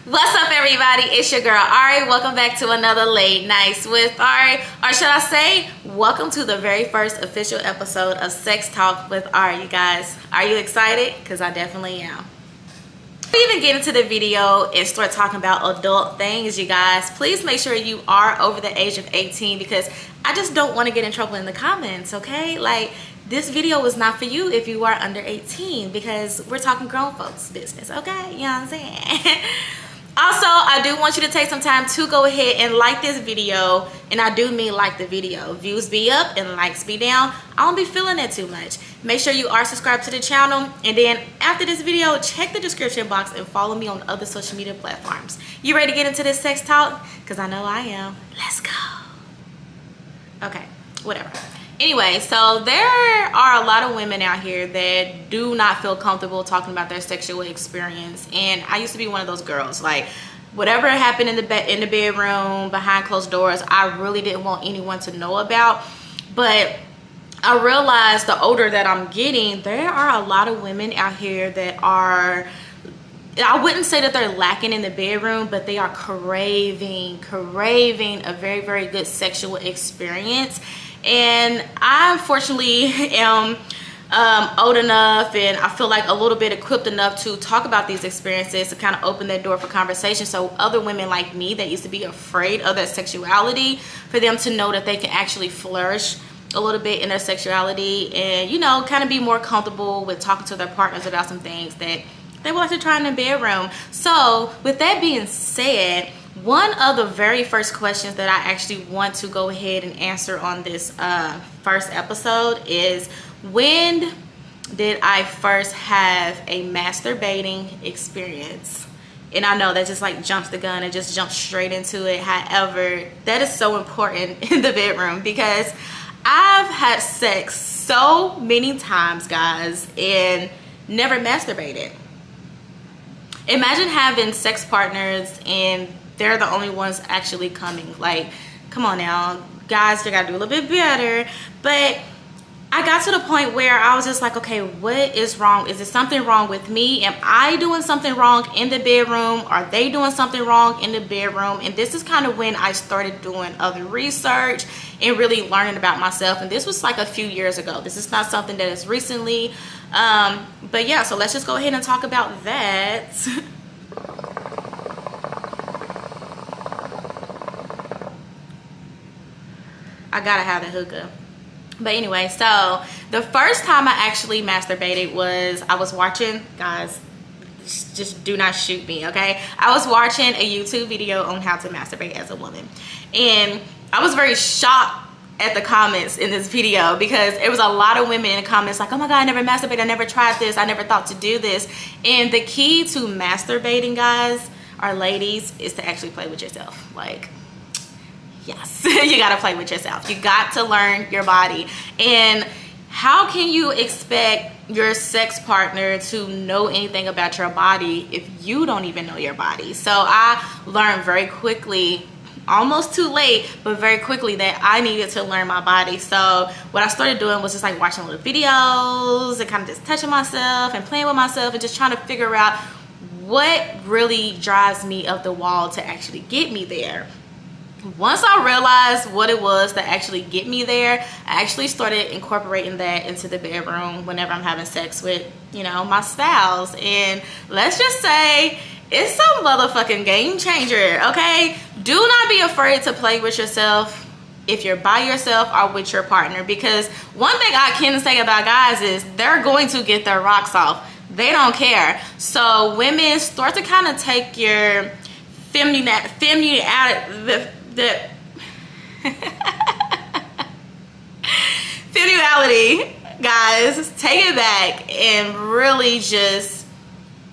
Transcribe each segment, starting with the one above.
What's up, everybody? It's your girl Arie. Welcome back to another Late Nights with Arie, or should I say, welcome to the very first official episode of Sex Talk with Arie. You guys, are you excited? Because I definitely am. Before we even get into the video and start talking about adult things, you guys, please make sure you are over the age of 18 because I just don't want to get in trouble in the comments, okay? Like, this video is not for you if you are under 18 because we're talking grown folks business, okay? You know what I'm saying? Also, I do want you to take some time to go ahead and like this video, and I do mean like the video. Views be up and likes be down. I don't be feeling that too much. Make sure you are subscribed to the channel, and then after this video, check the description box and follow me on other social media platforms. You ready to get into this sex talk? Because I know I am. Let's go. Okay, whatever. Anyway, so there are a lot of women out here that do not feel comfortable talking about their sexual experience, and I used to be one of those girls. Like, whatever happened in the bedroom behind closed doors, I really didn't want anyone to know about. But I realized the older that I'm getting, there are a lot of women out here that are, I wouldn't say that they're lacking in the bedroom, but they are craving a very, very good sexual experience. And I unfortunately am old enough, and I feel like a little bit equipped enough to talk about these experiences to kind of open that door for conversation, so other women like me that used to be afraid of their sexuality, for them to know that they can actually flourish a little bit in their sexuality and, you know, kind of be more comfortable with talking to their partners about some things that they would like to try in the bedroom. So with that being said, one of the very first questions that I actually want to go ahead and answer on this first episode is, when did I first have a masturbating experience? And I know that just like jumps the gun and just jumps straight into it. However, that is so important in the bedroom because I've had sex so many times, guys, and never masturbated. Imagine having sex partners and they're the only ones actually coming. Like, come on now, guys, you gotta do a little bit better. But I got to the point where I was just like, okay, what is wrong? Is there something wrong with me? Am I doing something wrong in the bedroom? Are they doing something wrong in the bedroom? And this is kind of when I started doing other research and really learning about myself. And this was like a few years ago. This is not something that is recently. But yeah, so let's just go ahead and talk about that. I gotta have the hookah. But anyway, so the first time I actually masturbated was, I was watching, guys, just do not shoot me, okay? I was watching a YouTube video on how to masturbate as a woman. And I was very shocked at the comments in this video because there was a lot of women in the comments like, oh my God, I never masturbated, I never tried this, I never thought to do this. And the key to masturbating, guys, or ladies, is to actually play with yourself. Like, yes, you gotta play with yourself. You got to learn your body. And how can you expect your sex partner to know anything about your body if you don't even know your body? So I learned very quickly, almost too late, but very quickly, that I needed to learn my body. So what I started doing was just like watching little videos and kind of just touching myself and playing with myself and just trying to figure out what really drives me up the wall to actually get me there. Once I realized what it was that actually get me there, I actually started incorporating that into the bedroom whenever I'm having sex with, you know, my spouse. And let's just say it's some motherfucking game changer, okay? Do not be afraid to play with yourself if you're by yourself or with your partner, because one thing I can say about guys is they're going to get their rocks off. They don't care. So women, start to kind of take your femininity, guys, take it back and really just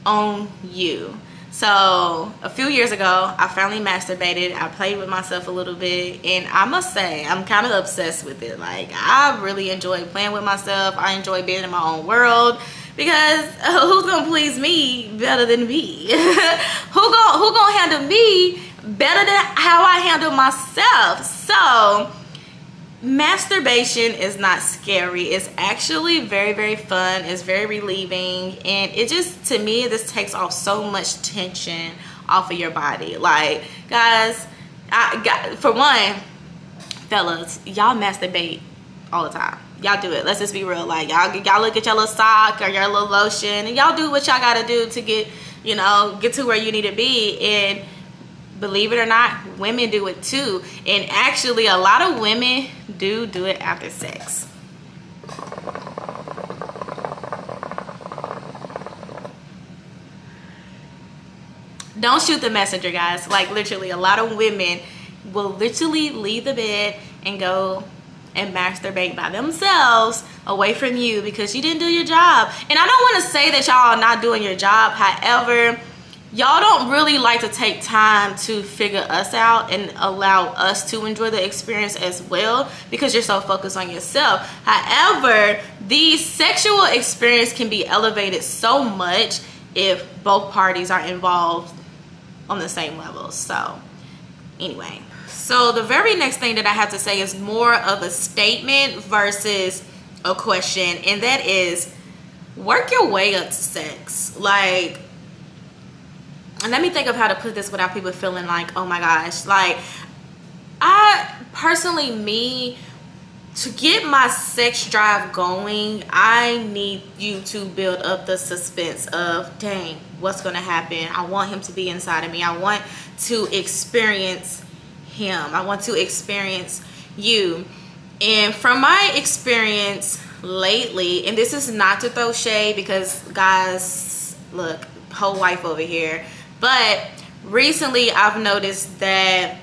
own you. So a few years ago, I finally masturbated. I played with myself a little bit, and I must say I'm kind of obsessed with it. Like, I really enjoy playing with myself. I enjoy being in my own world, because who's gonna please me better than me? who gonna handle me better than how I handle myself? So masturbation is not scary. It's actually very, very fun. It's very relieving, and it just, to me, this takes off so much tension off of your body. Like, guys, for one, fellas, y'all masturbate all the time. Y'all do it. Let's just be real. Like, y'all look at your little sock or your little lotion, and y'all do what y'all gotta do to get to where you need to be. And believe it or not, women do it too. And actually, a lot of women do it after sex. Don't shoot the messenger, guys. Like, literally, a lot of women will literally leave the bed and go and masturbate by themselves away from you because you didn't do your job. And I don't want to say that y'all are not doing your job. However, y'all don't really like to take time to figure us out and allow us to enjoy the experience as well because you're so focused on yourself. However, the sexual experience can be elevated so much if both parties are involved on the same level. So anyway, so the very next thing that I have to say is more of a statement versus a question, and that is, work your way up to sex. Like, and let me think of how to put this without people feeling like, oh my gosh. Like, I personally, to get my sex drive going, I need you to build up the suspense of, dang, what's gonna happen? I want him to be inside of me. I want to experience him. I want to experience you. And from my experience lately, and this is not to throw shade because, guys, look, whole wife over here, but recently I've noticed that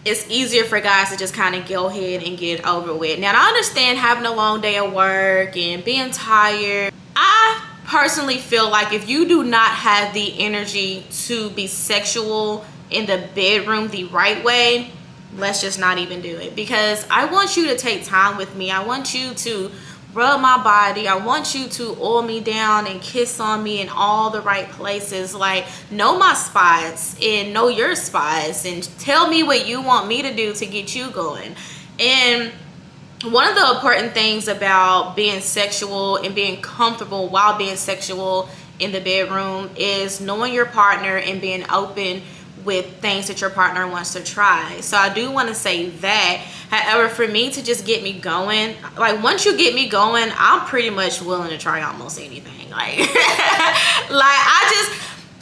it's easier for guys to just kind of go ahead and get over with. Now, I understand having a long day at work and being tired. I personally feel like if you do not have the energy to be sexual in the bedroom the right way, let's just not even do it. Because I want you to take time with me. I want you to rub my body. I want you to oil me down and kiss on me in all the right places. Like, know my spots and know your spots and tell me what you want me to do to get you going. And one of the important things about being sexual and being comfortable while being sexual in the bedroom is knowing your partner and being open with things that your partner wants to try. So I do want to say that. However, for me to just get me going, like, once you get me going, I'm pretty much willing to try almost anything. Like,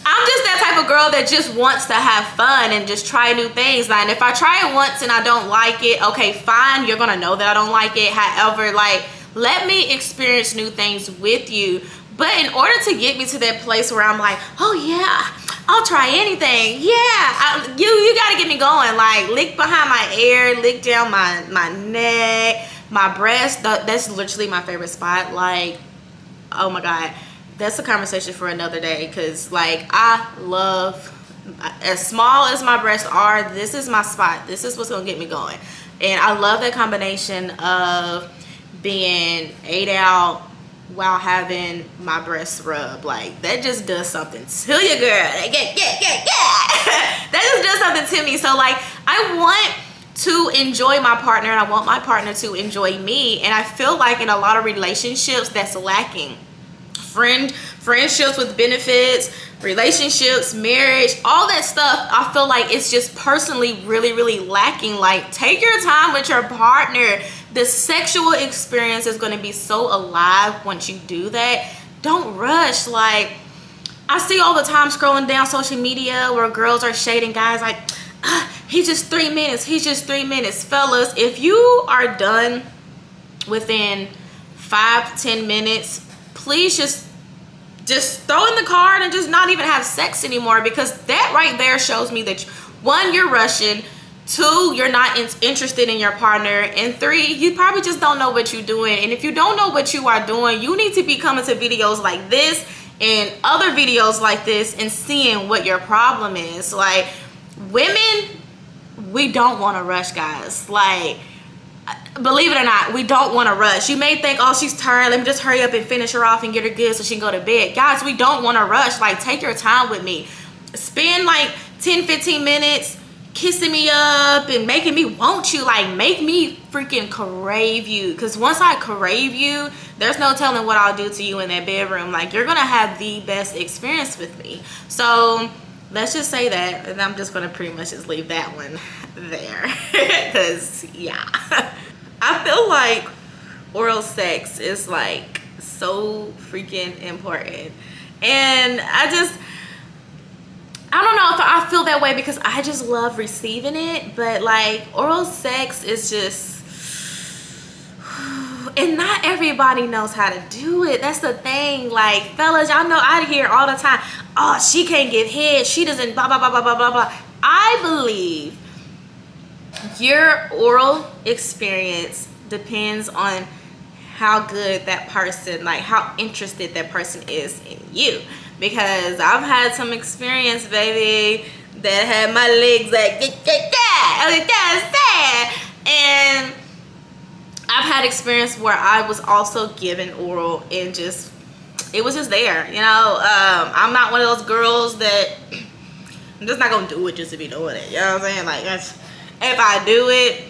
I'm just that type of girl that just wants to have fun and just try new things. And if I try it once and I don't like it, okay, fine, you're gonna know that I don't like it. However, like, let me experience new things with you. But in order to get me to that place where I'm like, oh yeah, I'll try anything. Yeah, you gotta get me going. Like, lick behind my ear, lick down my neck, my breast. That's literally my favorite spot. Like, oh my God. That's a conversation for another day. Because, like, I love, as small as my breasts are, this is my spot. This is what's gonna get me going. And I love that combination of being ate out while having my breasts rubbed. Like, that just does something to you, girl. Yeah. That just does something to me. So, like, I want to enjoy my partner and I want my partner to enjoy me. And I feel like in a lot of relationships that's lacking. Friendships with benefits, relationships, marriage, all that stuff, I feel like it's just personally really lacking. Like, take your time with your partner. The sexual experience is going to be so alive once you do that. Don't rush. Like, I see all the time scrolling down social media where girls are shading guys like, he's just 3 minutes. He's just 3 minutes. Fellas, if you are done within 5 to 10 minutes, please just throw in the card and just not even have sex anymore, because that right there shows me that, one, you're rushing, two, you're not interested in your partner, and three, you probably just don't know what you're doing. And if you don't know what you are doing, you need to be coming to videos like this and other videos like this and seeing what your problem is. Like, women, we don't want to rush, guys. Like, believe it or not, we don't want to rush. You may think, oh, she's tired, let me just hurry up and finish her off and get her good so she can go to bed. Guys, we don't want to rush. Like, take your time with me. Spend like 10-15 minutes kissing me up and making me want you. Like, make me freaking crave you, because once I crave you, there's no telling what I'll do to you in that bedroom. Like, you're gonna have the best experience with me. So let's just say that, and I'm just gonna pretty much just leave that one there. Because yeah, I feel like oral sex is like so freaking important. And I don't know if I feel that way because I just love receiving it, but like oral sex is just, and not everybody knows how to do it. That's the thing. Like, fellas, y'all know I hear all the time, oh, she can't give head, she doesn't blah blah blah blah blah blah blah. I believe your oral experience depends on how good that person, like how interested that person is in you. Because I've had some experience, baby, that had my legs like and I've had experience where I was also given oral and just, it was just there, you know. I'm not one of those girls that, I'm just not gonna do it just to be doing it, you know what I'm saying? Like, if I do it,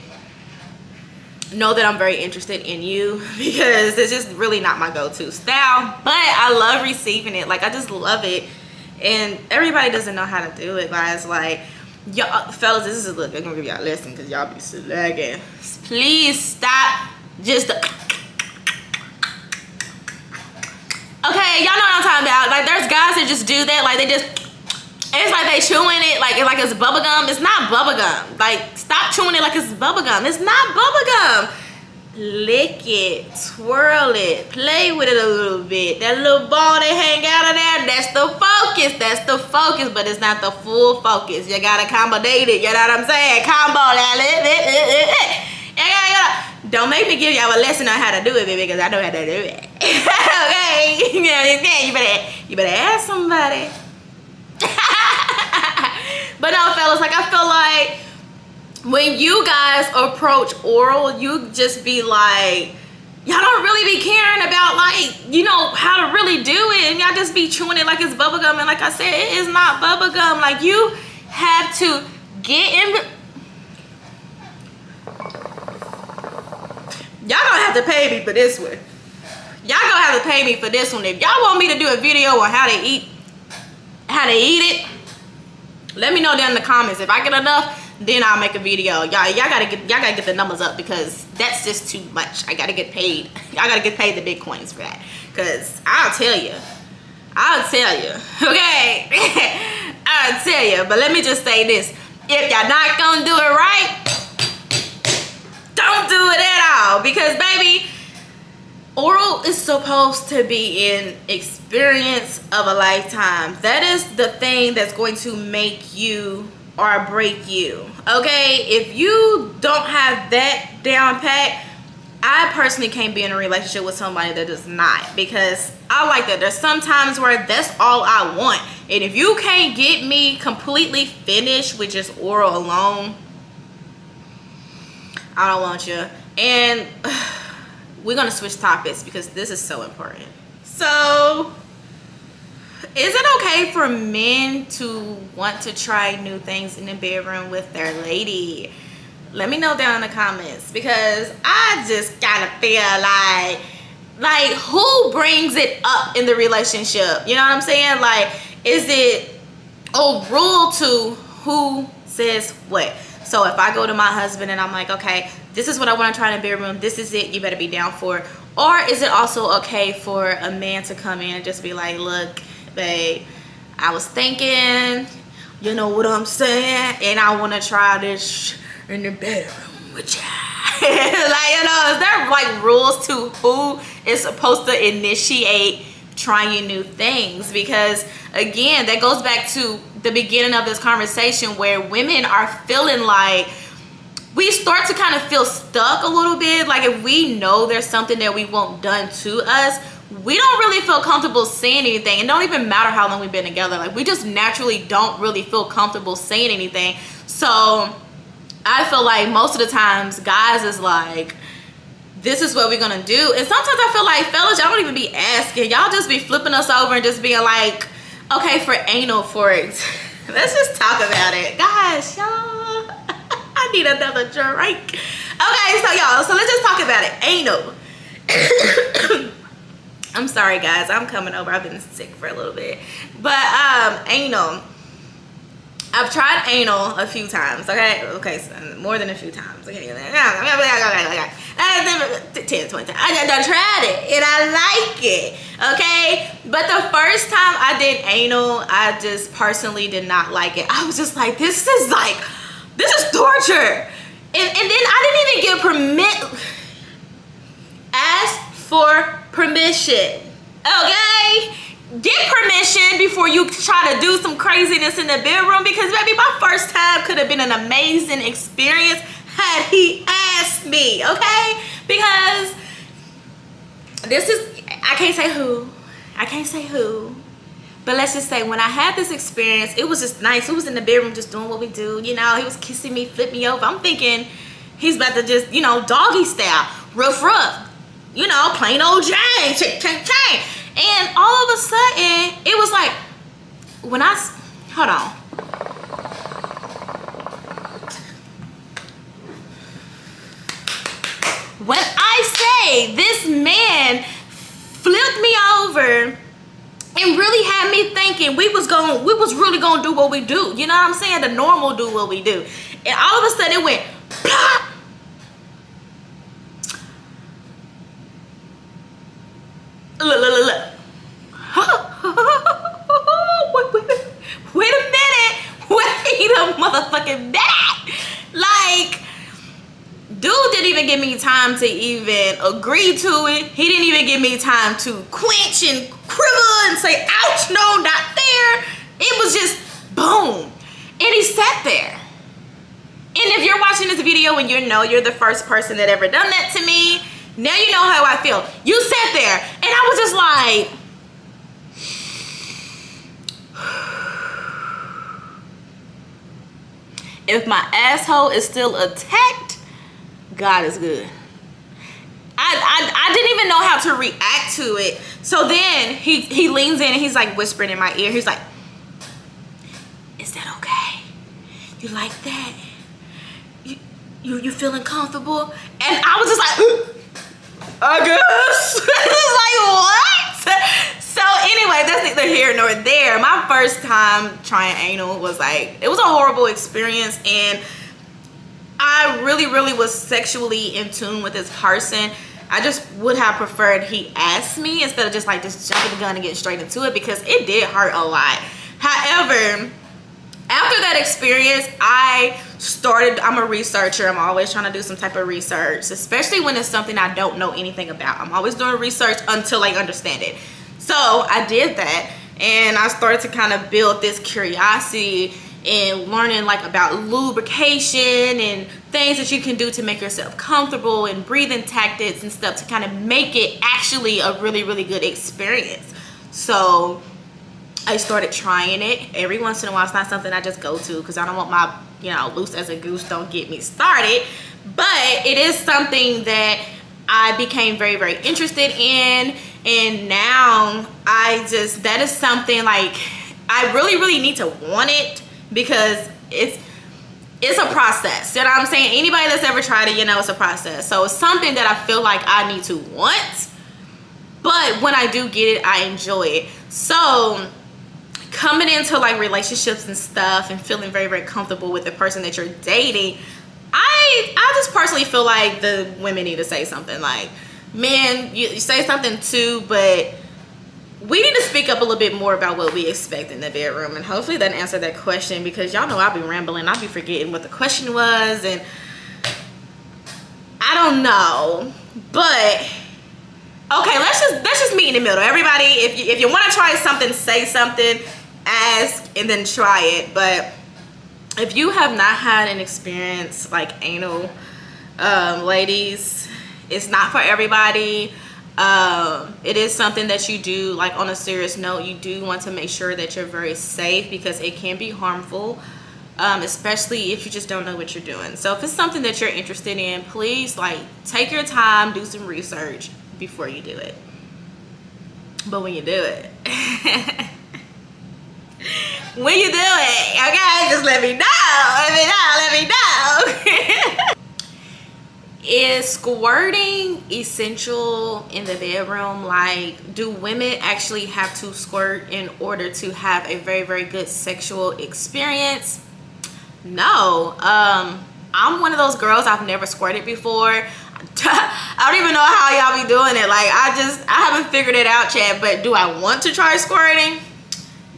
know that I'm very interested in you, because it's just really not my go-to style. But I love receiving it. Like, I just love it. And everybody doesn't know how to do it, guys. Like, y'all, fellas, this is, look, I'm gonna give y'all a lesson because y'all be slacking. Please stop just okay, y'all know what I'm talking about. Like, there's guys that just do that. Like, they just, it's like they chewing it like it's bubble gum. It's not bubble gum. Like, stop chewing it like it's bubble gum. It's not bubble gum. Lick it, twirl it, play with it a little bit. That little ball that hang out of there, that's the focus. That's the focus, but it's not the full focus. You gotta accommodate it. You know what I'm saying? Combo that. Don't make me give y'all a lesson on how to do it, baby, because I know how to do it. Okay? You better ask somebody. But no, fellas, like, I feel like when you guys approach oral, you just be like, y'all don't really be caring about, like, you know, how to really do it, and y'all just be chewing it like it's bubble gum. And like I said, it is not bubble gum. Like, you have to get in. Y'all gonna have to pay me for this one. Y'all gonna have to pay me for this one. If y'all want me to do a video on how to eat it, let me know down in the comments. If I get enough, then I'll make a video. Y'all gotta get the numbers up, because that's just too much. I gotta get paid. Y'all gotta get paid the bitcoins for that. Cause I'll tell you. Okay. I'll tell you. But let me just say this. If y'all not gonna do it right, don't do it at all. Because baby, oral is supposed to be an experience of a lifetime. That is the thing that's going to make you or break you. Okay? If you don't have that down pat, I personally can't be in a relationship with somebody that does not, because I like that. There's some times where that's all I want. And if you can't get me completely finished with just oral alone, I don't want you. And we're gonna switch topics because this is so important. So, is it okay for men to want to try new things in the bedroom with their lady? Let me know down in the comments, because I just kind of feel like who brings it up in the relationship? You know what I'm saying? Like, is it a rule to who says what? So if I go to my husband and I'm like, okay, this is what I want to try in the bedroom, this is it, you better be down for it. Or is it also okay for a man to come in and just be like, look, babe, I was thinking, you know what I'm saying, and I want to try this in the bedroom with you. Like, you know, is there like rules to who is supposed to initiate trying new things? Because again, that goes back to the beginning of this conversation, where women are feeling like, we start to kind of feel stuck a little bit. Like, if we know there's something that we want done to us, we don't really feel comfortable saying anything. It don't even matter how long we've been together. Like, we just naturally don't really feel comfortable saying anything. So I feel like most of the times guys is like, this is what we're gonna do. And sometimes I feel like, fellas, y'all don't even be asking. Y'all just be flipping us over and just being like, okay, for anal, for it. Let's just talk about it. Guys, y'all, I need another drink. Okay, so y'all, so let's just talk about it. Anal. I'm sorry, guys. I'm coming over. I've been sick for a little bit. But anal. I've tried anal a few times, okay, so more than a few times, okay, 10, 20 times. I done tried it, and I like it, okay, but the first time I did anal, I just personally did not like it. I was just like, this is torture, and then I didn't even get ask for permission, okay? Get permission before you try to do some craziness in the bedroom, because baby, my first time could have been an amazing experience had he asked me, okay? Because this is, I can't say who, but let's just say when I had this experience, it was just nice. It was in the bedroom just doing what we do, you know. He was kissing me, flip me over. I'm thinking he's about to just, you know, doggy style, rough, you know, plain old Jane, chain. And all of a sudden, it was like, hold on. When I say this man flipped me over and really had me thinking we was really gonna do what we do. You know what I'm saying? The normal do what we do. And all of a sudden it went plop. Look. Wait a minute. Wait a motherfucking minute. Like, dude didn't even give me time to even agree to it. He didn't even give me time to quench and quiver and say, ouch, no, not there. It was just boom. And he sat there. And if you're watching this video and you know you're the first person that ever done that to me, now you know how I feel. You sat there and I was just like, if my asshole is still attacked, God is good. I didn't even know how to react to it. So then he leans in and he's like whispering in my ear. He's like, is that okay? You like that? You feeling comfortable? And I was just like, I guess. Like, what? So anyway, that's neither here nor there. My first time trying anal was like, it was a horrible experience, and I really was sexually in tune with this person. I just would have preferred he asked me instead of just like just jumping the gun and getting straight into it, because it did hurt a lot. However, after that experience, I'm a researcher. I'm always trying to do some type of research, especially when it's something I don't know anything about. I'm always doing research until I understand it. So I did that, and I started to kind of build this curiosity and learning like about lubrication and things that you can do to make yourself comfortable, and breathing tactics and stuff to kind of make it actually a really good experience. So I started trying it every once in a while. It's not something I just go to because I don't want my, you know, loose as a goose, don't get me started. But it is something that I became very interested in. And now that is something like I really need to want it, because it's a process. You know what I'm saying? Anybody that's ever tried it, you know it's a process. So it's something that I feel like I need to want. But when I do get it, I enjoy it. So coming into like relationships and stuff and feeling very comfortable with the person that you're dating, I just personally feel like the women need to say something. Like, man, you say something too, but we need to speak up a little bit more about what we expect in the bedroom. And hopefully that answered that question, because y'all know I'll be rambling. I'll be forgetting what the question was, and I don't know. But okay, let's just meet in the middle. Everybody, if you want to try something, say something, ask, and then try it. But if you have not had an experience like anal, ladies, it's not for everybody. It is something that you do, like on a serious note, you do want to make sure that you're very safe, because it can be harmful, especially if you just don't know what you're doing. So if it's something that you're interested in, please like take your time, do some research before you do it. But when you do it, when you do it, okay, just let me know. Is squirting essential in the bedroom? Like, do women actually have to squirt in order to have a very, very good sexual experience? No. I'm one of those girls, I've never squirted before. I don't even know how y'all be doing it. Like, I haven't figured it out yet. But do I want to try squirting?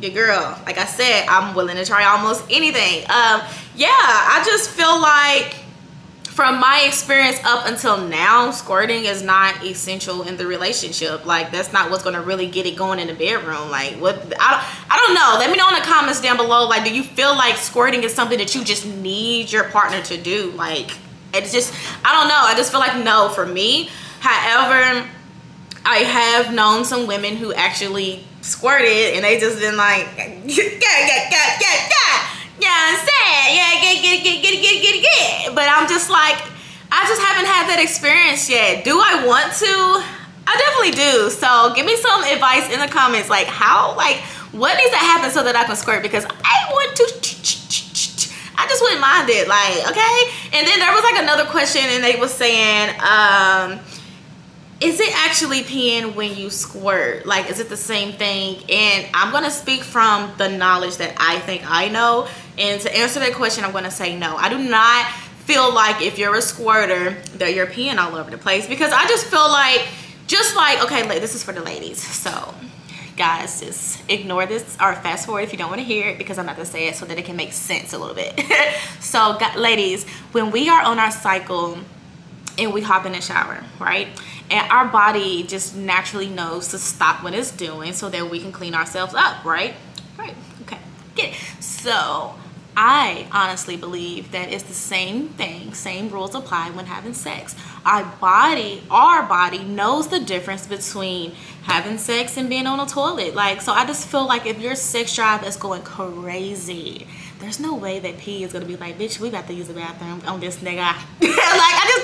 Your girl, like I said, I'm willing to try almost anything. Yeah, I just feel like, from my experience up until now, squirting is not essential in the relationship. Like, that's not what's going to really get it going in the bedroom. Like, what, I don't know. Let me know in the comments down below. Like, do you feel like squirting is something that you just need your partner to do? Like, it's just, I don't know. I just feel like no for me. However, I have known some women who actually squirted and they just been like, yeah, I'm saying, yeah, get. But I'm just like, I just haven't had that experience yet. Do I want to? I definitely do. So give me some advice in the comments, like how, like what needs to happen so that I can squirt, because I want to, I just wouldn't mind it, like, okay. And then there was like another question and they was saying, is it actually peeing when you squirt? Like, is it the same thing? And I'm gonna speak from the knowledge that I think I know. And to answer that question, I'm gonna say no. I do not feel like if you're a squirter that you're peeing all over the place, because I just feel like, okay, this is for the ladies. So guys, just ignore this or fast forward if you don't want to hear it, because I'm not gonna say it so that it can make sense a little bit. So ladies, when we are on our cycle and we hop in the shower, right? And our body just naturally knows to stop what it's doing so that we can clean ourselves up, right? Right, okay, get it. So I honestly believe that it's the same thing, same rules apply when having sex. Our body knows the difference between having sex and being on a toilet. Like, so I just feel like if your sex drive is going crazy, there's no way that pee is gonna be like, bitch, we got to use the bathroom on this nigga. Like, I just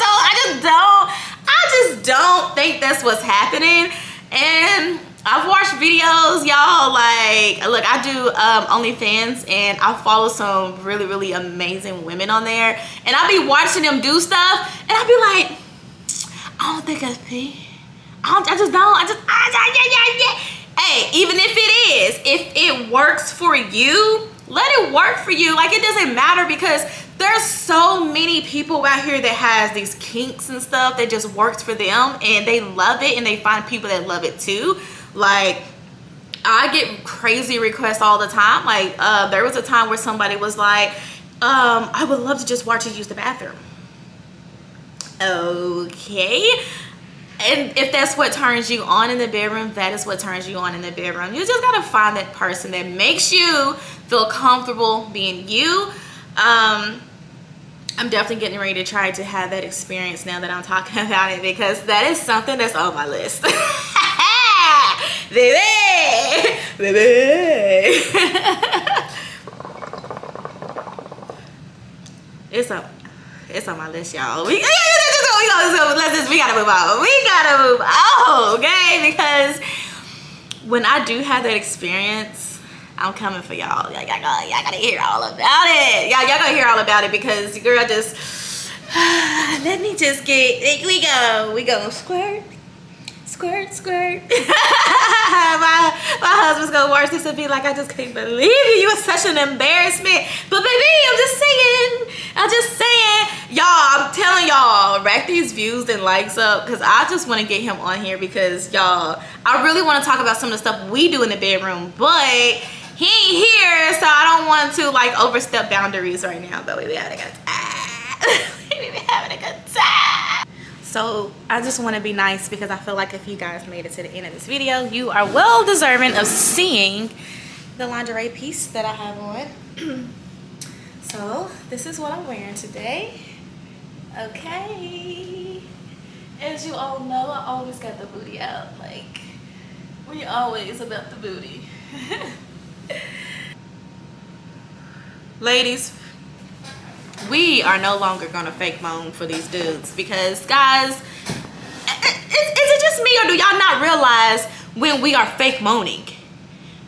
don't think that's what's happening. And I've watched videos, y'all, like, look, I do OnlyFans, and I follow some really, really amazing women on there, and I be watching them do stuff, and I be like, I don't think I pee. Hey, even if it is, if it works for you, let it work for you. Like, it doesn't matter, because there's so many people out here that has these kinks and stuff that just works for them, and they love it, and they find people that love it too. Like, I get crazy requests all the time. Like, there was a time where somebody was like, I would love to just watch you use the bathroom. Okay. And if that's what turns you on in the bedroom, that is what turns you on in the bedroom. You just gotta find that person that makes you feel comfortable being you. I'm definitely getting ready to try to have that experience now that I'm talking about it, because that is something that's on my list. Baby. It's on my list, y'all. We gotta move on. We gotta move on, okay? Because when I do have that experience, I'm coming for y'all. Y'all gotta hear all about it. Y'all gotta hear all about it, because girl, just let me just get. We go squirt. My husband's gonna watch this and be like, I just can't believe you. You are such an embarrassment. But baby, I'm just saying, y'all, I'm telling y'all, rack these views and likes up, because I just want to get him on here, because y'all, I really want to talk about some of the stuff we do in the bedroom, but he ain't here, so I don't want to like overstep boundaries right now. But we be having a good time. We be having a good time. So I just want to be nice, because I feel like if you guys made it to the end of this video, you are well deserving of seeing the lingerie piece that I have on. So this is what I'm wearing today. Okay. As you all know, I always got the booty out. Like, we always about the booty. Ladies, we are no longer gonna fake moan for these dudes, because guys, is it just me, or do y'all not realize when we are fake moaning?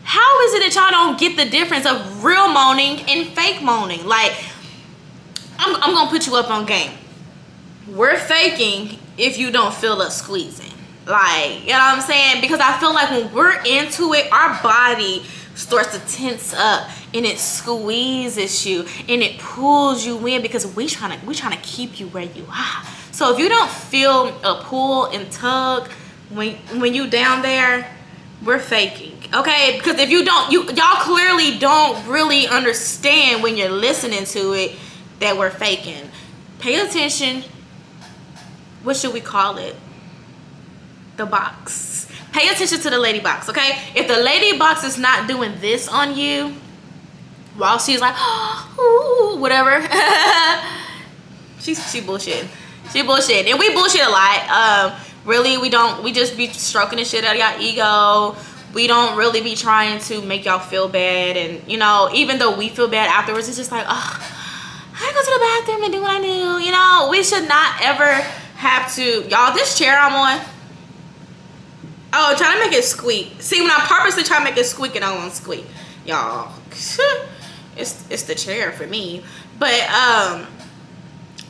How is it that y'all don't get the difference of real moaning and fake moaning? Like, I'm gonna put you up on game. we're faking if you don't feel us squeezing. Like, you know what I'm saying? Because I feel like when we're into it, our body starts to tense up and it squeezes you and it pulls you in, because we trying to keep you where you are. So if you don't feel a pull and tug when you down there, we're faking, okay? Because if you don't, y'all clearly don't really understand when you're listening to it that we're faking. Pay attention. What should we call it? The box. Pay attention to the lady box, okay? If the lady box is not doing this on you while she's like, ooh, whatever, she bullshit. She bullshit. And we bullshit a lot. Really, we just be stroking the shit out of y'all ego. We don't really be trying to make y'all feel bad. And, you know, even though we feel bad afterwards, it's just like, I go to the bathroom and do what I do. You know, we should not ever have to. Y'all, this chair I'm on, oh, trying to make it squeak. See, when I purposely try to make it squeak, and I won't squeak. Y'all, it's the chair for me. But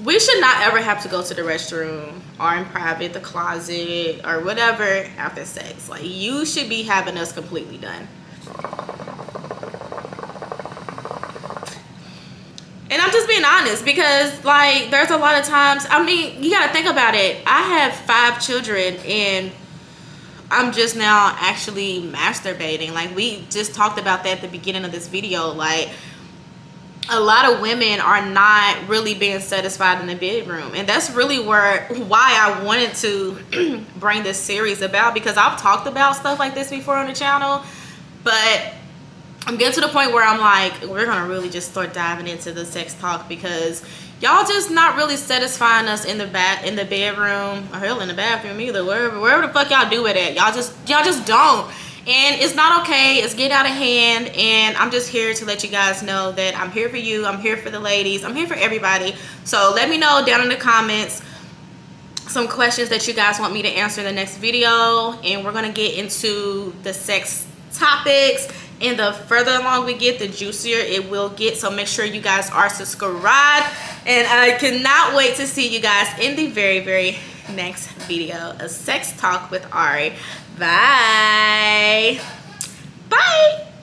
we should not ever have to go to the restroom or in private, the closet, or whatever after sex. Like, you should be having us completely done. And I'm just being honest, because, like, there's a lot of times, I mean, you gotta think about it. I have 5 children, and I'm just now actually masturbating. Like, we just talked about that at the beginning of this video. Like, a lot of women are not really being satisfied in the bedroom, and that's really why I wanted to bring this series about, because I've talked about stuff like this before on the channel, but I'm getting to the point where I'm like, we're gonna really just start diving into the sex talk, because y'all just not really satisfying us in the bedroom, or hell, in the bathroom either, wherever the fuck y'all do it at. Y'all just don't. And it's not okay. It's getting out of hand. And I'm just here to let you guys know that I'm here for you. I'm here for the ladies. I'm here for everybody. So let me know down in the comments some questions that you guys want me to answer in the next video. And we're going to get into the sex topics. And the further along we get, the juicier it will get. So make sure you guys are subscribed. And I cannot wait to see you guys in the very, very next video of Sex Talk with Arie. Bye. Bye.